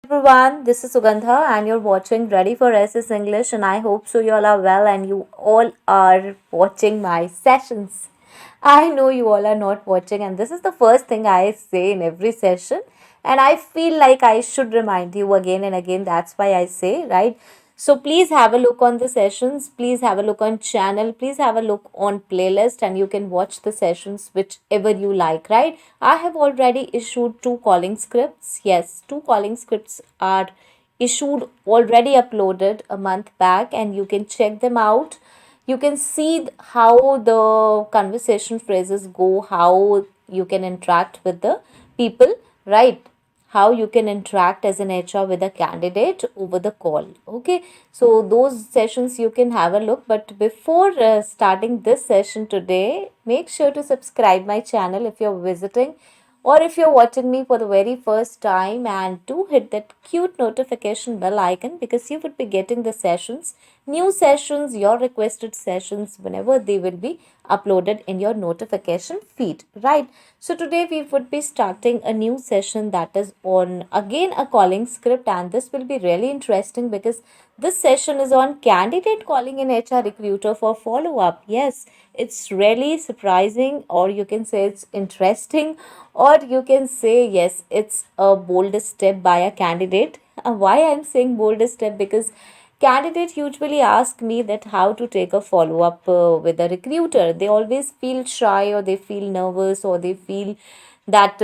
Everyone, this is Sugandha and you're watching Ready for SS English, and I hope so you all are well and you all are watching my sessions. I know you all are not watching, and this is the first thing I say in every session, and I feel like I should remind you again and again. That's why I say, right? So please have a look on the sessions, please have a look on channel, please have a look on playlist, and you can watch the sessions whichever you like, right? I have already issued two calling scripts. Yes, two calling scripts are issued, already uploaded a month back, and you can check them out. You can see how the conversation phrases go, how you can interact with the people, right? How you can interact as an HR with a candidate over the call. Okay, so those sessions you can have a look. But before starting this session today, make sure to subscribe my channel if you're visiting, or if you're watching me for the very first time, and do hit that cute notification bell icon, because you would be getting the sessions, new sessions, your requested sessions, whenever they will be uploaded in your notification feed, right? So today we would be starting a new session that is on again a calling script, and this will be really interesting because this session is on candidate calling an HR recruiter for follow up. Yes, it's really surprising, or you can say it's interesting, or you can say, yes, it's a bold step by a candidate. Why I'm saying bold step? Because candidates usually ask me that how to take a follow up with a recruiter. They always feel shy, or they feel nervous, or they feel that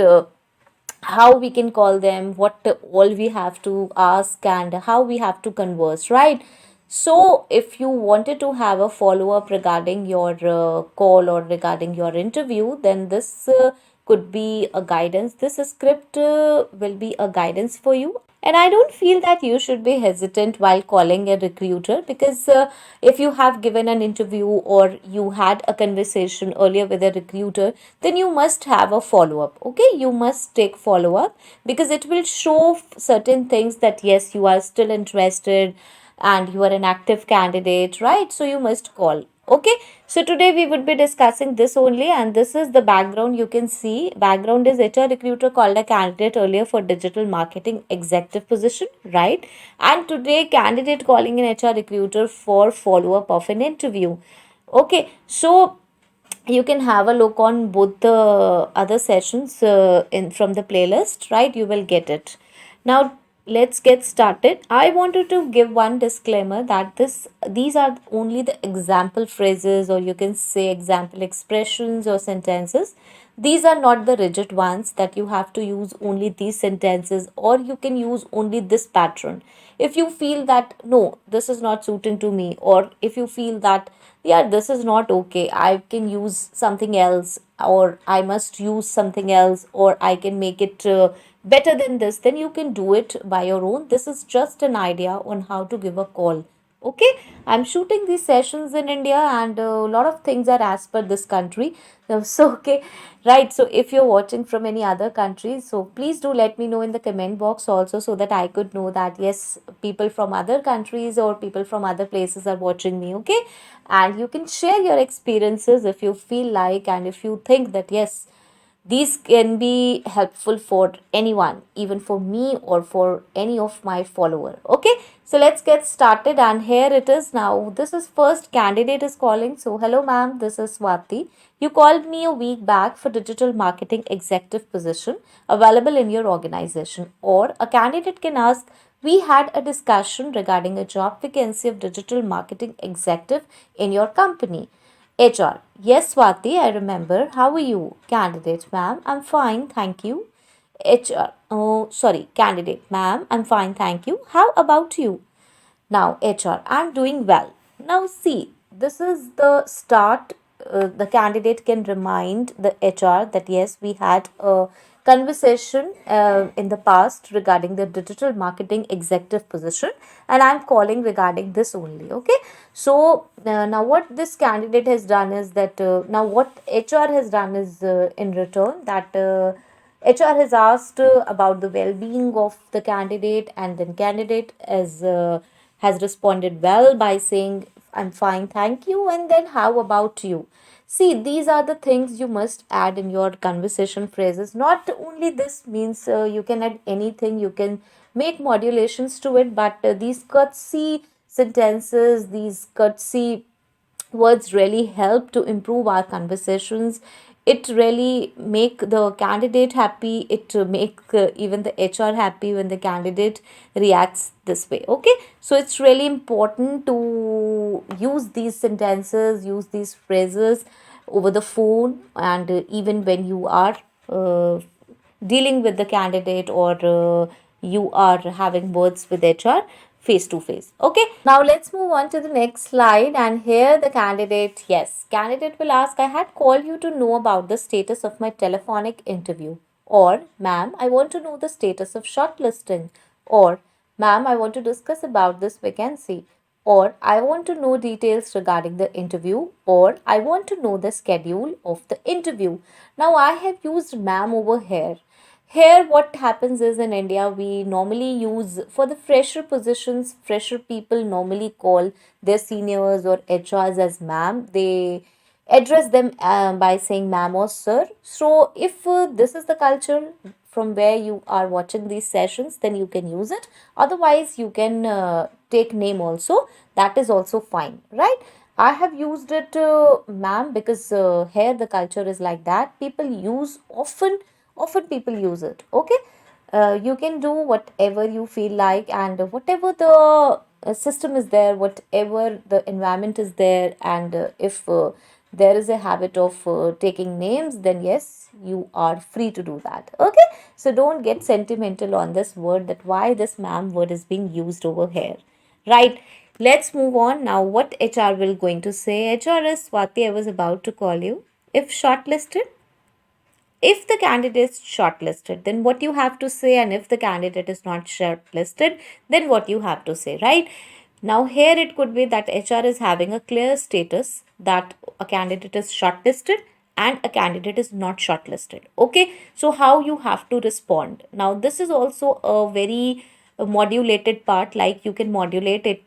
how we can call them, what all we have to ask, and how we have to converse, right? So if you wanted to have a follow up regarding your call or regarding your interview, then this could be a guidance. This script will be a guidance for you, and I don't feel that you should be hesitant while calling a recruiter, because if you have given an interview or you had a conversation earlier with a recruiter, then you must have a follow up. Okay, you must take follow up, because it will show certain things that yes, you are still interested and you are an active candidate, right? So you must call. Okay, so today we would be discussing this only, and this is the background. You can see background is HR recruiter called a candidate earlier for digital marketing executive position, right? And today candidate calling an HR recruiter for follow up of an interview. Okay, so you can have a look on both the other sessions in from the playlist, right? You will get it. Now let's get started. I wanted to give one disclaimer that these are only the example phrases, or you can say example expressions or sentences. These are not the rigid ones that you have to use only these sentences, or you can use only this pattern. If you feel that no, this is not suiting to me, or if you feel that yeah, this is not okay, I can use something else, or I must use something else, or I can make it better than this, then you can do it by your own. This is just an idea on how to give a call. Okay, I'm shooting these sessions in India, and a lot of things are as per this country. So okay, right, so if you're watching from any other countries, so please do let me know in the comment box also, so that I could know that yes, people from other countries or people from other places are watching me. Okay, and you can share your experiences if you feel like, and if you think that yes, these can be helpful for anyone, even for me or for any of my follower. Okay, so let's get started, and here it is. Now this is first candidate is calling. So hello ma'am, this is Swati. You called me a week back for digital marketing executive position available in your organization. Or a candidate can ask, we had a discussion regarding a job vacancy of digital marketing executive in your company. HR. Yes, Swati, I remember. How are you? Candidate, ma'am. I'm fine, thank you. HR. Oh, sorry, candidate, ma'am. I'm fine, thank you. How about you? Now, HR. I'm doing well. Now, see, this is the start. The candidate can remind the HR that yes, we had a conversation in the past regarding the digital marketing executive position, and I'm calling regarding this only. Okay, so now what this candidate has done is that now what HR has done is in return that HR has asked about the well-being of the candidate, and then candidate has responded well by saying, I'm fine, thank you, and then how about you? See, these are the things you must add in your conversation phrases. Not only this means you can add anything, you can make modulations to it, but these courtesy sentences, these courtesy words really help to improve our conversations. It really make the candidate happy. It make even the HR happy when the candidate reacts this way. Okay, so it's really important to use these sentences, use these phrases over the phone, and even when you are uh, dealing with the candidate, or you are having words with HR face to face. Okay, now let's move on to the next slide. And here the candidate, yes, candidate will ask, I had called you to know about the status of my telephonic interview. Or, ma'am, I want to know the status of shortlisting. Or, ma'am, I want to discuss about this vacancy. Or, I want to know details regarding the interview. Or, I want to know the schedule of the interview. Now, I have used ma'am over here. Here, what happens is, in India, we normally use for the fresher positions, fresher people normally call their seniors or HRs as ma'am. They address them by saying ma'am or sir. So, if this is the culture from where you are watching these sessions, then you can use it. Otherwise, you can take name also. That is also fine, right? I have used it, ma'am, because here the culture is like that. People use often people use it. Okay, you can do whatever you feel like, and whatever the system is there, whatever the environment is there, and if there is a habit of taking names, then yes, you are free to do that. Okay, so don't get sentimental on this word, that why this ma'am word is being used over here, right? Let's move on now. What HR will going to say? HR is Swati, I was about to call you. If shortlisted, if the candidate is shortlisted, then what you have to say, and if the candidate is not shortlisted, then what you have to say, right? Now, here it could be that HR is having a clear status that a candidate is shortlisted and a candidate is not shortlisted. Okay, so how you have to respond? Now, this is also a very modulated part, like you can modulate it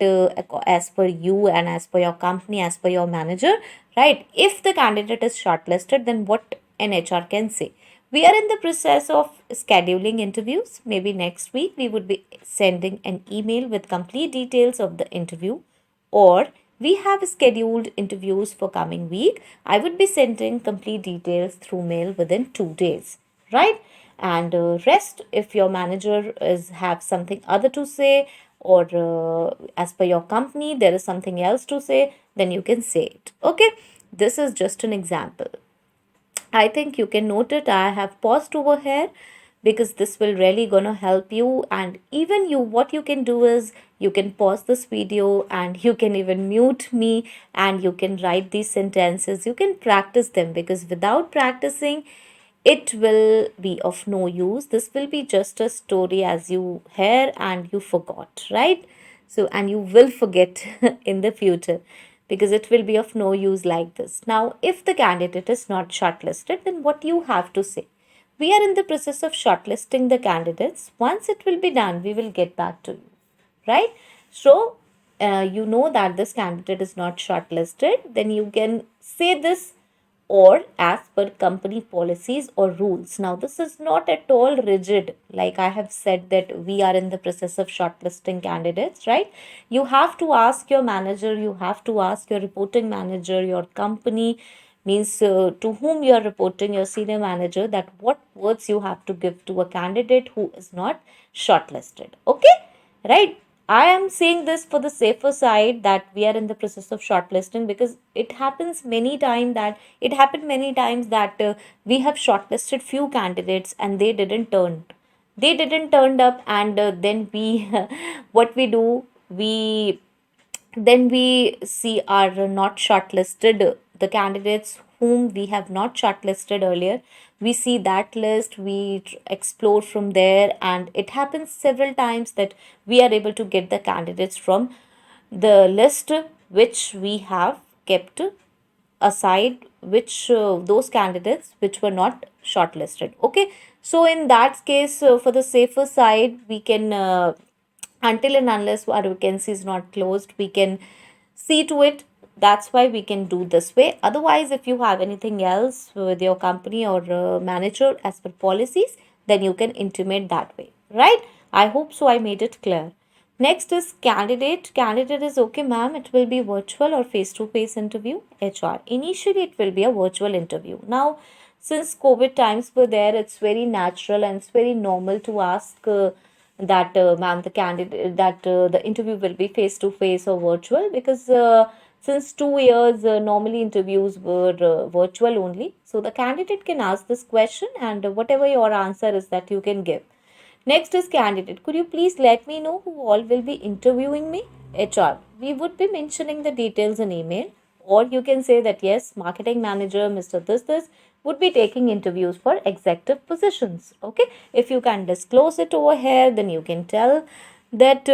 as per you and as per your company, as per your manager, right? If the candidate is shortlisted, then what an HR can say? We are in the process of scheduling interviews. Maybe next week we would be sending an email with complete details of the interview, or we have scheduled interviews for coming week. I would be sending complete details through mail within 2 days, right? And rest, if your manager is have something other to say, or as per your company there is something else to say, then you can say it. Okay, this is just an example. I think you can note it. I have paused over here because this will really gonna help you. And even you, what you can do is you can pause this video and you can even mute me and you can write these sentences. You can practice them, because without practicing, it will be of no use. This will be just a story as you hear and you forgot, right? So, and you will forget in the future, because it will be of no use like this. Now, if the candidate is not shortlisted, then what you have to say? We are in the process of shortlisting the candidates. Once it will be done, we will get back to you, right? So, you know that this candidate is not shortlisted, then you can say this, or as per company policies or rules. Now, this is not at all rigid. Like I have said, that we are in the process of shortlisting candidates, right? You have to ask your manager, you have to ask your reporting manager, your company means to whom you are reporting, your senior manager, that what words you have to give to a candidate who is not shortlisted. Okay, right? I am saying this for the safer side, that we are in the process of shortlisting, because it happened many times that we have shortlisted few candidates and they didn't turned up, and then we what we do, we then we see are not shortlisted, the candidates whom we have not shortlisted earlier. We see that list, we explore from there, and it happens several times that we are able to get the candidates from the list which we have kept aside, which those candidates which were not shortlisted. Okay, so in that case, for the safer side, we can until and unless our vacancy is not closed, we can see to it that's why we can do this way. Otherwise, if you have anything else with your company or manager as per policies, then you can intimate that way, right? I hope so I made it clear. Next is candidate. Candidate is okay, ma'am. It will be virtual or face to face interview. HR. Initially, it will be a virtual interview. Now, since COVID times were there, it's very natural and it's very normal to ask that, ma'am, the candidate that the interview will be face to face or virtual, because since 2 years, normally interviews were virtual only. So the candidate can ask this question, and whatever your answer is, that you can give. Next is candidate. Could you please let me know who all will be interviewing me? HR. We would be mentioning the details in email, or you can say that yes, marketing manager, Mr. This would be taking interviews for executive positions. Okay. If you can disclose it over here, then you can tell that.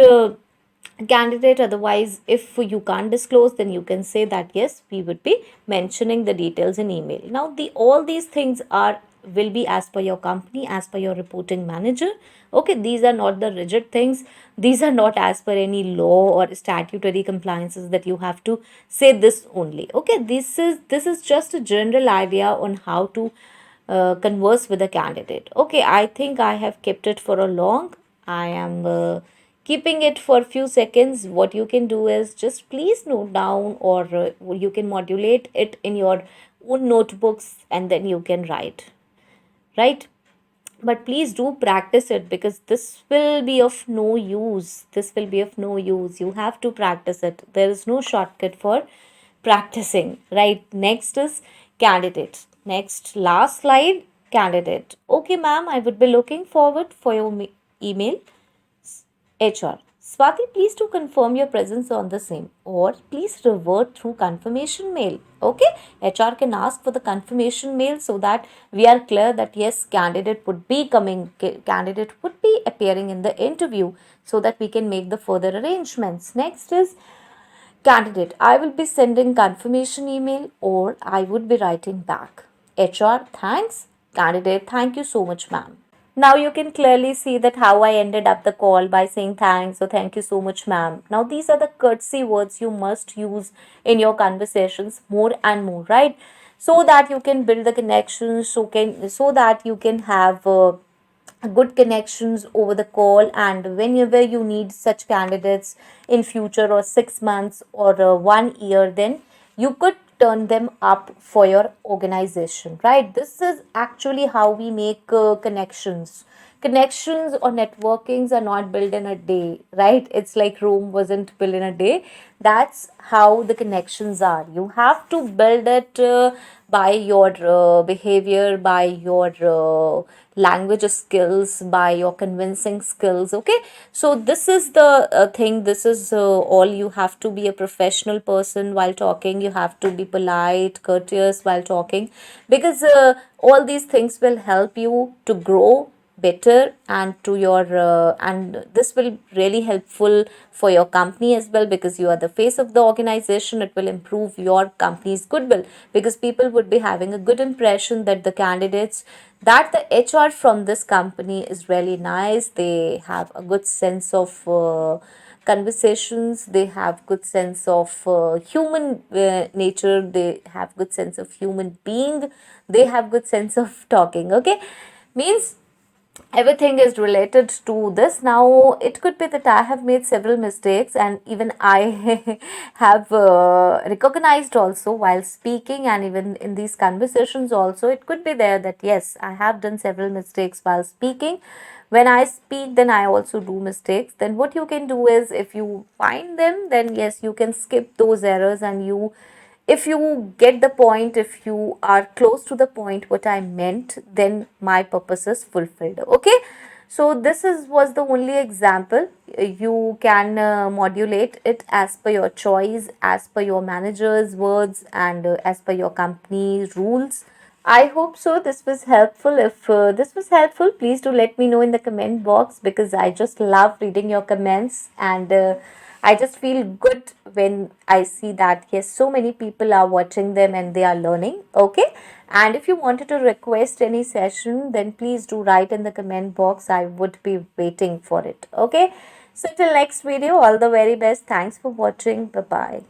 Candidate. Otherwise, if you can't disclose, then you can say that yes, we would be mentioning the details in email. Now, the all these things are will be as per your company, as per your reporting manager. Okay, these are not the rigid things. These are not as per any law or statutory compliances that you have to say this only. Okay, this is just a general idea on how to converse with a candidate. Okay, I think I have kept it for a long. I am keeping it for a few seconds. What you can do is just please note down, or you can modulate it in your own notebooks, and then you can write, right? But please do practice it, because this will be of no use. This will be of no use. You have to practice it. There is no shortcut for practicing, right? Next is candidate. Next, last slide, candidate. Okay, ma'am, I would be looking forward for your email. HR. Swati, please to confirm your presence on the same, or please revert through confirmation mail. Okay, HR can ask for the confirmation mail, so that we are clear that yes, candidate would be coming, candidate would be appearing in the interview, so that we can make the further arrangements. Next is candidate. I will be sending confirmation email, or I would be writing back. HR, thanks. Candidate, thank you so much, ma'am. Now you can clearly see that how I ended up the call by saying thanks or thank you so much, ma'am. Now these are the courtesy words you must use in your conversations more and more, right? So that you can build the connections, so that you can have good connections over the call, and whenever you need such candidates in future, or 6 months, or 1 year, then you could turn them up for your organization, right? This is actually how we make connections or networkings are not built in a day, right? It's like Rome wasn't built in a day. That's how the connections are. You have to build it by your behavior, by your language skills, by your convincing skills. Okay, so this is the thing. This is all. You have to be a professional person while talking. You have to be polite, courteous while talking, because all these things will help you to grow better, and to your and this will really helpful for your company as well, because you are the face of the organization. It will improve your company's goodwill, because people would be having a good impression that the candidates, that the HR from this company is really nice. They have a good sense of conversations. They have good sense of human nature. They have good sense of human being. They have good sense of talking. Okay, means everything is related to this. Now it could be that I have made several mistakes, and even I have recognized also while speaking, and even in these conversations also, it could be there that yes, I have done several mistakes while speaking. When I speak, then I also do mistakes. Then what you can do is, if you find them, then yes, you can skip those errors, and you, if you get the point, if you are close to the point what I meant, then my purpose is fulfilled. Okay, so this is was the only example. You can modulate it as per your choice, as per your manager's words, and as per your company's rules. I hope so. This was helpful. If this was helpful, please do let me know in the comment box, because I just love reading your comments, and I just feel good when I see that yes, so many people are watching them and they are learning. Okay. And if you wanted to request any session, then please do write in the comment box. I would be waiting for it. Okay. So till next video, all the very best. Thanks for watching. Bye bye.